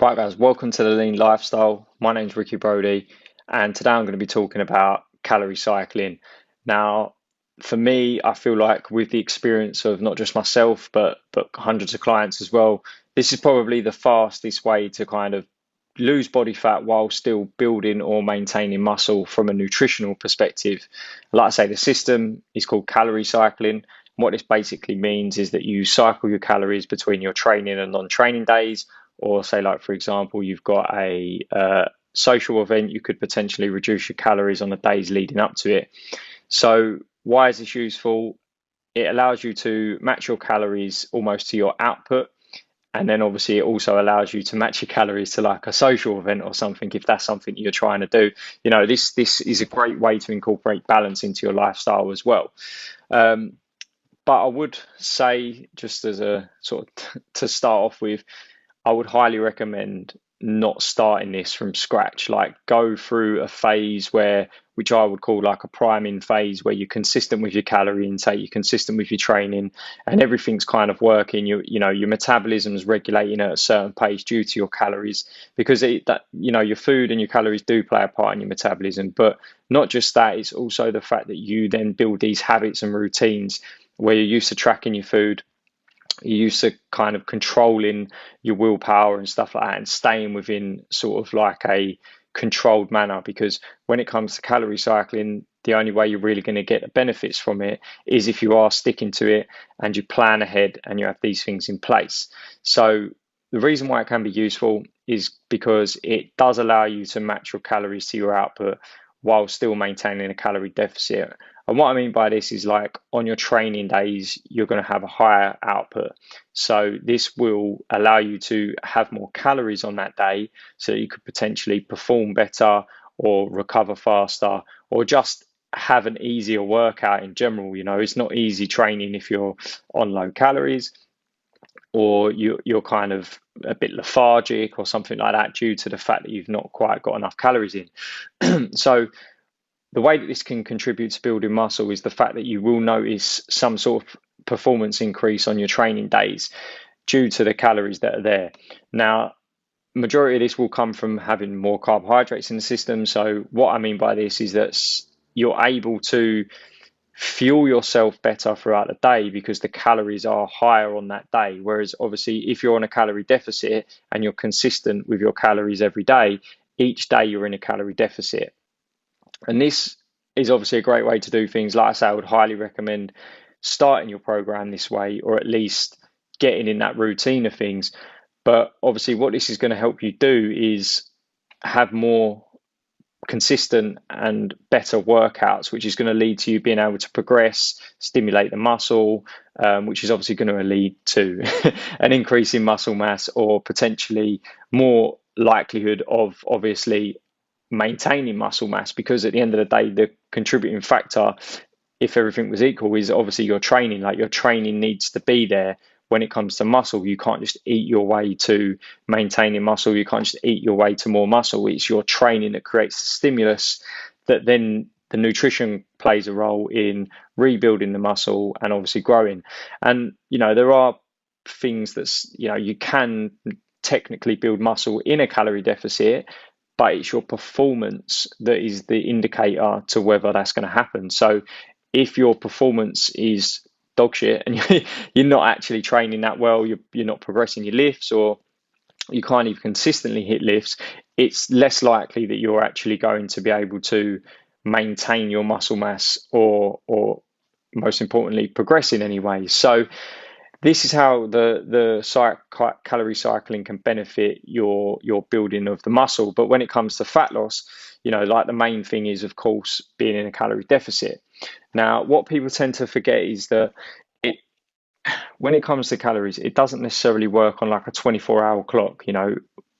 Right, guys, welcome to the Lean Lifestyle. My name's Ricky Brody, and today I'm going to be talking about calorie cycling. Now, for me, I feel like with the experience of not just myself, but hundreds of clients as well, this is probably the fastest way to kind of lose body fat while still building or maintaining muscle from a nutritional perspective. Like I say, the system is called calorie cycling. What this basically means is that you cycle your calories between your training and non-training days, or say, like, for example, you've got a social event, you could potentially reduce your calories on the days leading up to it. So why is this useful? It allows you to match your calories almost to your output, and then obviously it also allows you to match your calories to like a social event or something, if that's something you're trying to do. This is a great way to incorporate balance into your lifestyle as well. But I would say, just as a sort of to start off with, I would highly recommend not starting this from scratch. Like, go through a phase which I would call like a priming phase, where you're consistent with your calorie intake, you're consistent with your training, and everything's kind of working. Your metabolism's regulating at a certain pace due to your calories, because your food and your calories do play a part in your metabolism. But not just that, it's also the fact that you then build these habits and routines where you're used to tracking your food, you're used to kind of controlling your willpower and stuff like that, and staying within sort of like a controlled manner. Because when it comes to calorie cycling, the only way you're really going to get the benefits from it is if you are sticking to it and you plan ahead and you have these things in place. So the reason why it can be useful is because it does allow you to match your calories to your output while still maintaining a calorie deficit. And what I mean by this is, like, on your training days, you're going to have a higher output. So this will allow you to have more calories on that day so that you could potentially perform better or recover faster, or just have an easier workout in general. It's not easy training if you're on low calories, or you're kind of a bit lethargic or something like that due to the fact that you've not quite got enough calories in. So the way that this can contribute to building muscle is the fact that you will notice some sort of performance increase on your training days due to the calories that are there. Now, majority of this will come from having more carbohydrates in the system. So what I mean by this is that you're able to fuel yourself better throughout the day because the calories are higher on that day. Whereas obviously, if you're on a calorie deficit and you're consistent with your calories every day, each day you're in a calorie deficit. And this is obviously a great way to do things. Like I say, I would highly recommend starting your program this way, or at least getting in that routine of things. But obviously, what this is going to help you do is have more consistent and better workouts, which is going to lead to you being able to progress, stimulate the muscle, which is obviously going to lead to an increase in muscle mass, or potentially more likelihood of obviously maintaining muscle mass. Because at the end of the day, the contributing factor, if everything was equal, is obviously your training. Like, your training needs to be there. When it comes to muscle, you can't just eat your way to maintaining muscle. You can't just eat your way to more muscle. It's your training that creates the stimulus, that then the nutrition plays a role in rebuilding the muscle and obviously growing. And there are things that you can technically build muscle in a calorie deficit, but it's your performance that is the indicator to whether that's going to happen. So if your performance is dog shit and you're not actually training that well, you're not progressing your lifts, or you can't even consistently hit lifts, it's less likely that you're actually going to be able to maintain your muscle mass, or most importantly, progress in any way. So this is how the calorie cycling can benefit your building of the muscle. But when it comes to fat loss, like, the main thing is, of course, being in a calorie deficit. Now, what people tend to forget is that when it comes to calories, it doesn't necessarily work on like a 24-hour clock.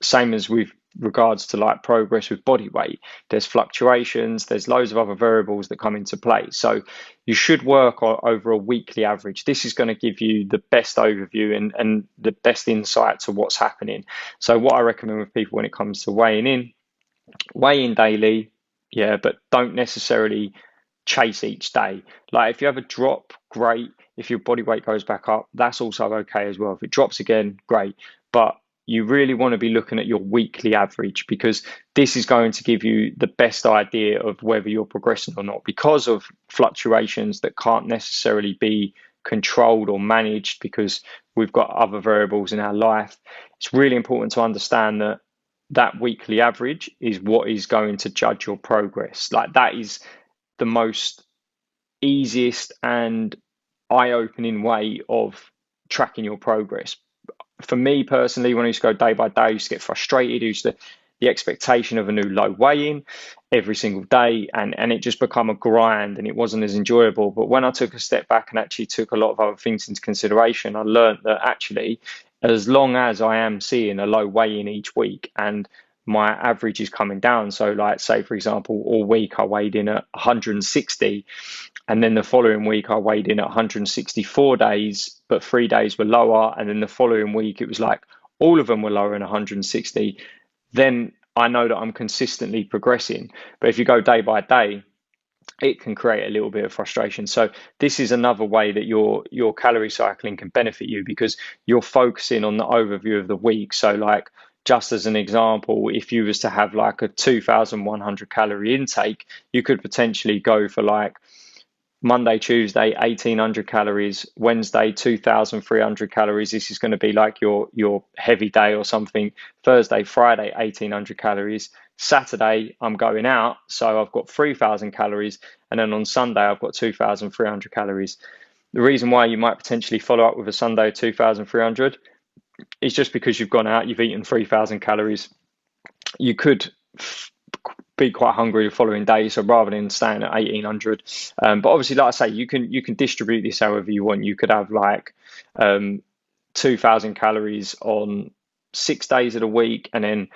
Same as with regards to like progress with body weight, there's fluctuations, there's loads of other variables that come into play. So you should work over a weekly average. This is going to give you the best overview and the best insight to what's happening. So what I recommend with people when it comes to weighing in, weigh in daily, yeah, but don't necessarily chase each day. Like, if you have a drop, great. If your body weight goes back up, that's also okay as well. If it drops again, great. But you really want to be looking at your weekly average, because this is going to give you the best idea of whether you're progressing or not, because of fluctuations that can't necessarily be controlled or managed because we've got other variables in our life. It's really important to understand that that weekly average is what is going to judge your progress. Like, that is the most easiest and eye-opening way of tracking your progress. For me personally, when I used to go day by day, I used to get frustrated. I used to the expectation of a new low weigh-in every single day, and it just become a grind, and it wasn't as enjoyable. But when I took a step back and actually took a lot of other things into consideration, I learned that actually, as long as I am seeing a low weigh-in each week and my average is coming down, so like, say for example, all week I weighed in at 160, and then the following week I weighed in at 164 days, but 3 days were lower, and then the following week it was like all of them were lower than 160, then I know that I'm consistently progressing. But if you go day by day, it can create a little bit of frustration. So this is another way that your calorie cycling can benefit you, because you're focusing on the overview of the week. So like, just as an example, if you was to have like a 2,100 calorie intake, you could potentially go for like Monday, Tuesday, 1,800 calories. Wednesday, 2,300 calories. This is going to be like your heavy day or something. Thursday, Friday, 1,800 calories. Saturday, I'm going out, so I've got 3,000 calories. And then on Sunday, I've got 2,300 calories. The reason why you might potentially follow up with a Sunday 2,300 is just because you've gone out, you've eaten 3,000 calories. You could be quite hungry the following day, so rather than staying at 1,800, but obviously, like I say, you can distribute this however you want. You could have like 2,000 calories on 6 days of the week, and then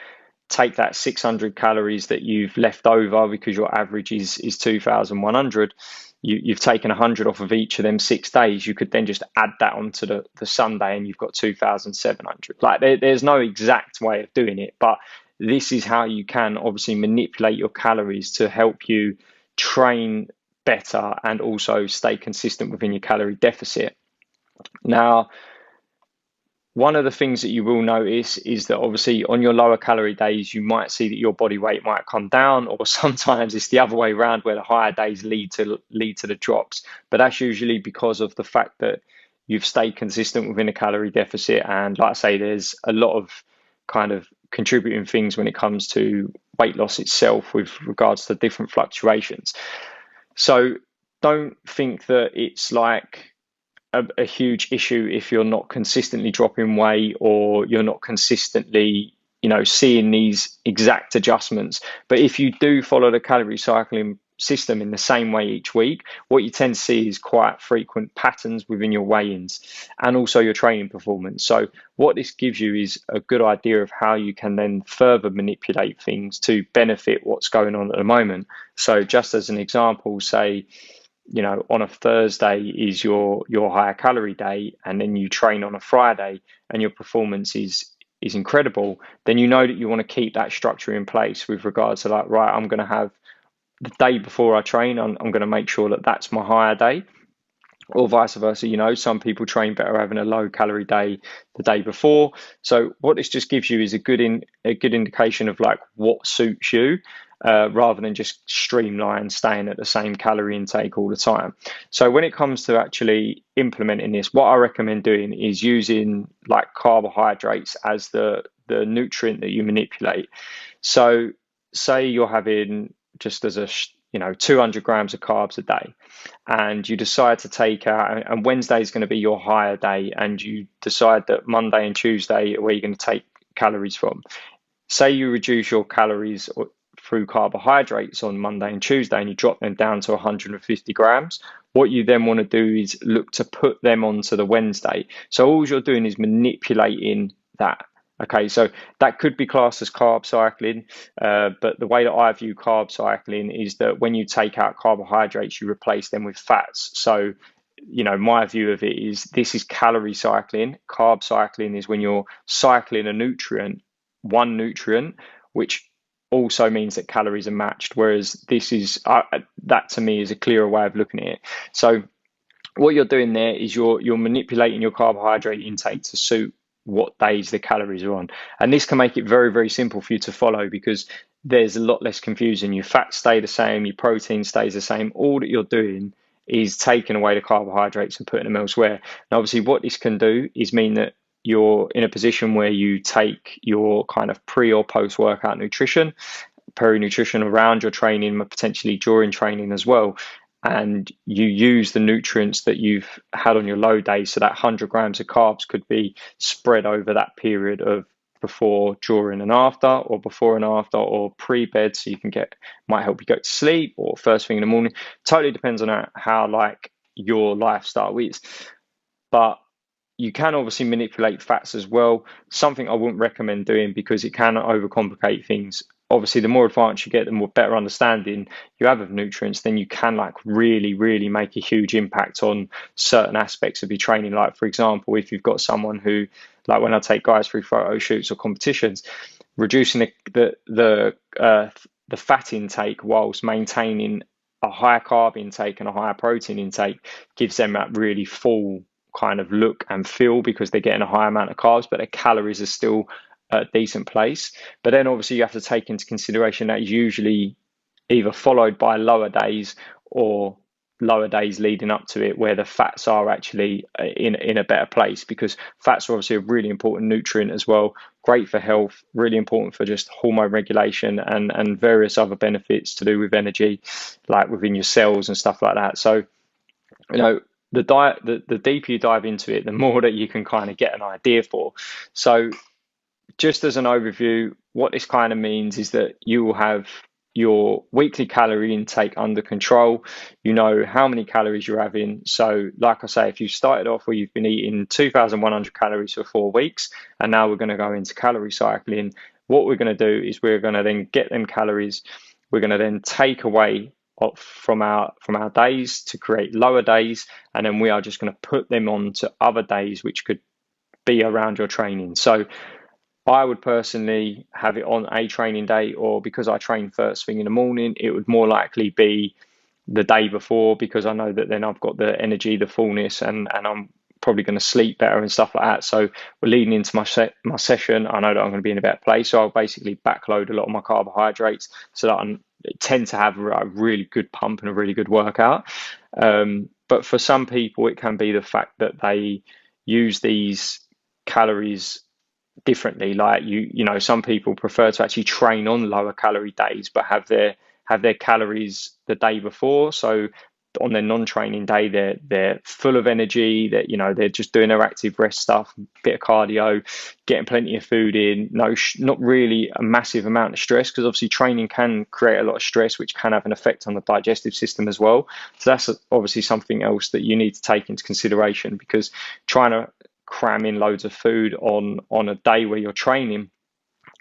take that 600 calories that you've left over, because your average is 2,100. You've taken 100 off of each of them 6 days. You could then just add that onto the Sunday, and you've got 2,700. Like, there's no exact way of doing it, but this is how you can obviously manipulate your calories to help you train better and also stay consistent within your calorie deficit. Now, one of the things that you will notice is that obviously on your lower calorie days, you might see that your body weight might come down, or sometimes it's the other way around, where the higher days lead to the drops. But that's usually because of the fact that you've stayed consistent within a calorie deficit. And like I say, there's a lot of kind of contributing things when it comes to weight loss itself with regards to different fluctuations. So don't think that it's like a huge issue if you're not consistently dropping weight, or you're not consistently, seeing these exact adjustments. But if you do follow the calorie cycling system in the same way each week, what you tend to see is quite frequent patterns within your weigh-ins and also your training performance. So what this gives you is a good idea of how you can then further manipulate things to benefit what's going on at the moment. So just as an example, say, on a Thursday is your higher calorie day, and then you train on a Friday and your performance is incredible, then you know that you want to keep that structure in place with regards to like, right, I'm going to have the day before I train, I'm going to make sure that that's my higher day, or vice versa. Some people train better having a low calorie day the day before. So what this just gives you is a good indication of like what suits you, rather than just streamline staying at the same calorie intake all the time. So when it comes to actually implementing this, what I recommend doing is using like carbohydrates as the nutrient that you manipulate. So say you're having, just as a 200 grams of carbs a day, and you decide to take out, and Wednesday is going to be your higher day, and you decide that Monday and Tuesday are where you're going to take calories from. Say you reduce your calories through carbohydrates on Monday and Tuesday, and you drop them down to 150 grams. What you then want to do is look to put them onto the Wednesday. So all you're doing is manipulating that. Okay, so that could be classed as carb cycling, but the way that I view carb cycling is that when you take out carbohydrates, you replace them with fats. So, my view of it is this is calorie cycling. Carb cycling is when you're cycling a nutrient, one nutrient, which also means that calories are matched. Whereas this is, that to me is a clearer way of looking at it. So what you're doing there is you're manipulating your carbohydrate intake to suit what days the calories are on. And this can make it very, very simple for you to follow because there's a lot less confusion. Your fats stay the same, your protein stays the same. All that you're doing is taking away the carbohydrates and putting them elsewhere. And obviously, what this can do is mean that you're in a position where you take your kind of pre or post workout nutrition, peri-nutrition around your training, potentially during training as well. And you use the nutrients that you've had on your low days. So that 100 grams of carbs could be spread over that period of before, during, and after, or before and after, or pre-bed, so you can might help you go to sleep, or first thing in the morning. Totally depends on how like your lifestyle is. But you can obviously manipulate fats as well. Something I wouldn't recommend doing because it can overcomplicate things. Obviously, the more advanced you get, the more better understanding you have of nutrients, then you can like really, really make a huge impact on certain aspects of your training. Like, for example, if you've got someone who, like when I take guys through photo shoots or competitions, reducing the fat intake whilst maintaining a higher carb intake and a higher protein intake gives them that really full kind of look and feel because they're getting a high amount of carbs, but their calories are still at a decent place. But then obviously you have to take into consideration that is usually either followed by lower days or lower days leading up to it where the fats are actually in a better place, because fats are obviously a really important nutrient as well, great for health, really important for just hormone regulation and various other benefits to do with energy, like within your cells and stuff like that. So, you know, the deeper you dive into it, the more that you can kind of get an idea for. So just as an overview, what this kind of means is that you will have your weekly calorie intake under control. You know how many calories you're having. So like I say, if you started off where you've been eating 2,100 calories for 4 weeks, and now we're going to go into calorie cycling, what we're going to do is we're going to then get them calories. We're going to then take away from our days to create lower days, and then we are just going to put them on to other days which could be around your training. So I would personally have it on a training day, or because I train first thing in the morning, it would more likely be the day before, because I know that then I've got the energy, the fullness, and I'm probably going to sleep better and stuff like that. So we're leading into my session. I know that I'm going to be in a better place. So I'll basically backload a lot of my carbohydrates so that I tend to have a really good pump and a really good workout. But for some people, it can be the fact that they use these calories differently. Like you know, some people prefer to actually train on lower calorie days, but have their calories the day before. So on their non-training day, they're full of energy. That, you know, they're just doing their active rest stuff, bit of cardio, getting plenty of food in. No, not really a massive amount of stress, because obviously training can create a lot of stress, which can have an effect on the digestive system as well. So that's obviously something else that you need to take into consideration, because trying to cram in loads of food on a day where you're training,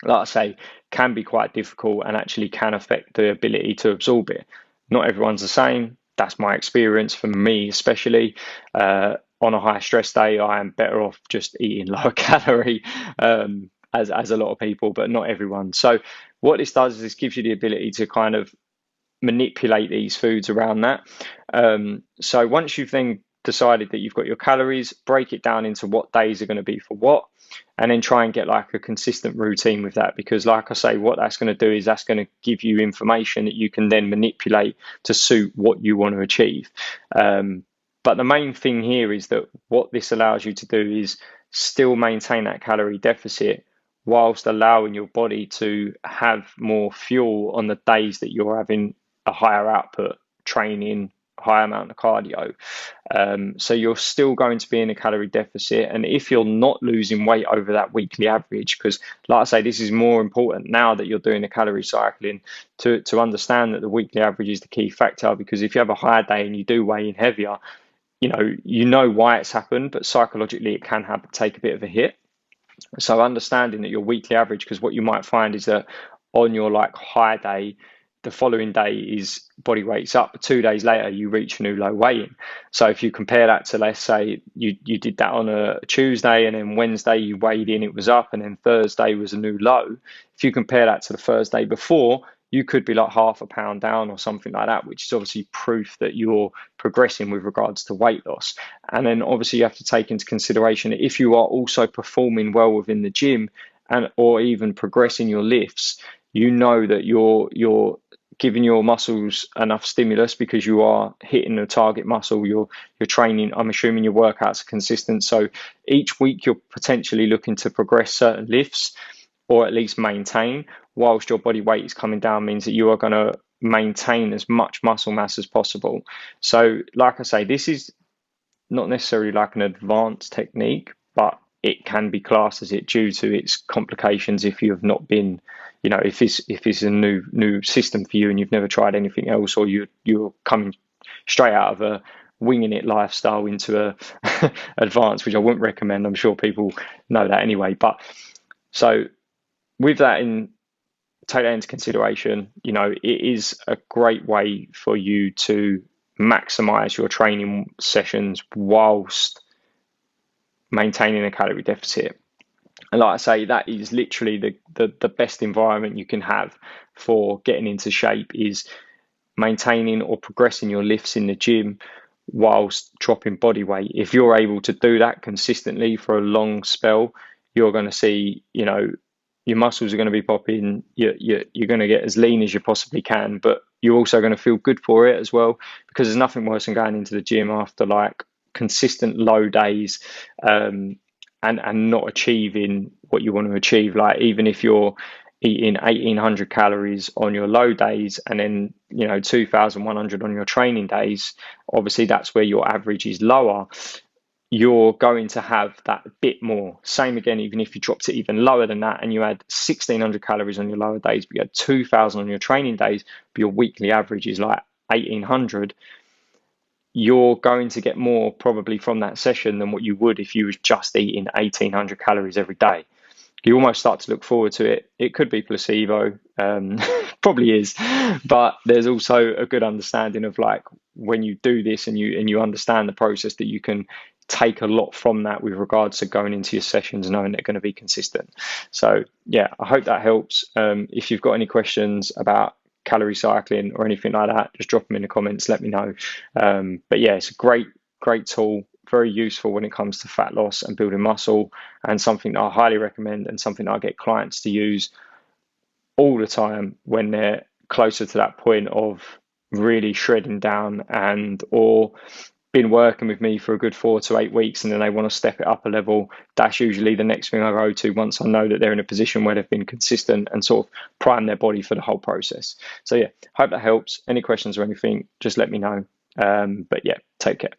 like I say, can be quite difficult and actually can affect the ability to absorb it. Not everyone's the same. That's my experience. For me, especially on a high stress day, I am better off just eating lower calorie, as a lot of people, but not everyone. So what this does is this gives you the ability to kind of manipulate these foods around that. So once you've then decided that you've got your calories, break it down into what days are going to be for what, and then try and get like a consistent routine with that, because like I say, what that's going to do is that's going to give you information that you can then manipulate to suit what you want to achieve. But the main thing here is that what this allows you to do is still maintain that calorie deficit whilst allowing your body to have more fuel on the days that you're having a higher output training, high amount of cardio. So you're still going to be in a calorie deficit. And if you're not losing weight over that weekly average, because like I say, this is more important now that you're doing the calorie cycling, to understand that the weekly average is the key factor. Because if you have a higher day and you do weigh in heavier, you know why it's happened, but psychologically it can take a bit of a hit. So understanding that your weekly average, because what you might find is that on your like high day, the following day is body weight's up. 2 days later, you reach a new low weigh-in. So if you compare that to, let's say you did that on a Tuesday, and then Wednesday you weighed in, it was up, and then Thursday was a new low. If you compare that to the Thursday before, you could be like half a pound down or something like that, which is obviously proof that you're progressing with regards to weight loss. And then obviously you have to take into consideration if you are also performing well within the gym and or even progressing your lifts, you know that you're giving your muscles enough stimulus because you are hitting the target muscle, you're training. I'm assuming your workouts are consistent. So each week you're potentially looking to progress certain lifts or at least maintain, whilst your body weight is coming down, means that you are going to maintain as much muscle mass as possible. So like I say, this is not necessarily like an advanced technique, but it can be classed as it due to its complications if you have not been, if it's a new system for you and you've never tried anything else, or you're coming straight out of a winging it lifestyle into a advanced, which I wouldn't recommend. I'm sure people know that anyway. But so with that take that into consideration, it is a great way for you to maximize your training sessions whilst maintaining a calorie deficit. And like I say, that is literally the best environment you can have for getting into shape, is maintaining or progressing your lifts in the gym whilst dropping body weight. If you're able to do that consistently for a long spell, you're going to see, your muscles are going to be popping, you're going to get as lean as you possibly can, but you're also going to feel good for it as well, because there's nothing worse than going into the gym after like consistent low days, and not achieving what you want to achieve. Like even if you're eating 1800 calories on your low days and then 2100 on your training days, obviously that's where your average is lower. You're going to have that bit more. Same again, even if you dropped it even lower than that and you had 1600 calories on your lower days, but you had 2000 on your training days, but your weekly average is like 1800, you're going to get more probably from that session than what you would if you was just eating 1800 calories every day. You almost start to look forward to it. It could be placebo, probably is, but there's also a good understanding of like when you do this and you understand the process, that you can take a lot from that with regards to going into your sessions knowing they're going to be consistent. So yeah, I hope that helps. If you've got any questions about calorie cycling or anything like that, just drop them in the comments, let me know. But yeah, it's a great tool, very useful when it comes to fat loss and building muscle, and something that I highly recommend, and something that I get clients to use all the time when they're closer to that point of really shredding down or been working with me for a good 4 to 8 weeks and then they want to step it up a level. That's usually the next thing I go to once I know that they're in a position where they've been consistent and sort of prime their body for the whole process. So yeah, hope that helps. Any questions or anything, just let me know. But yeah, take care.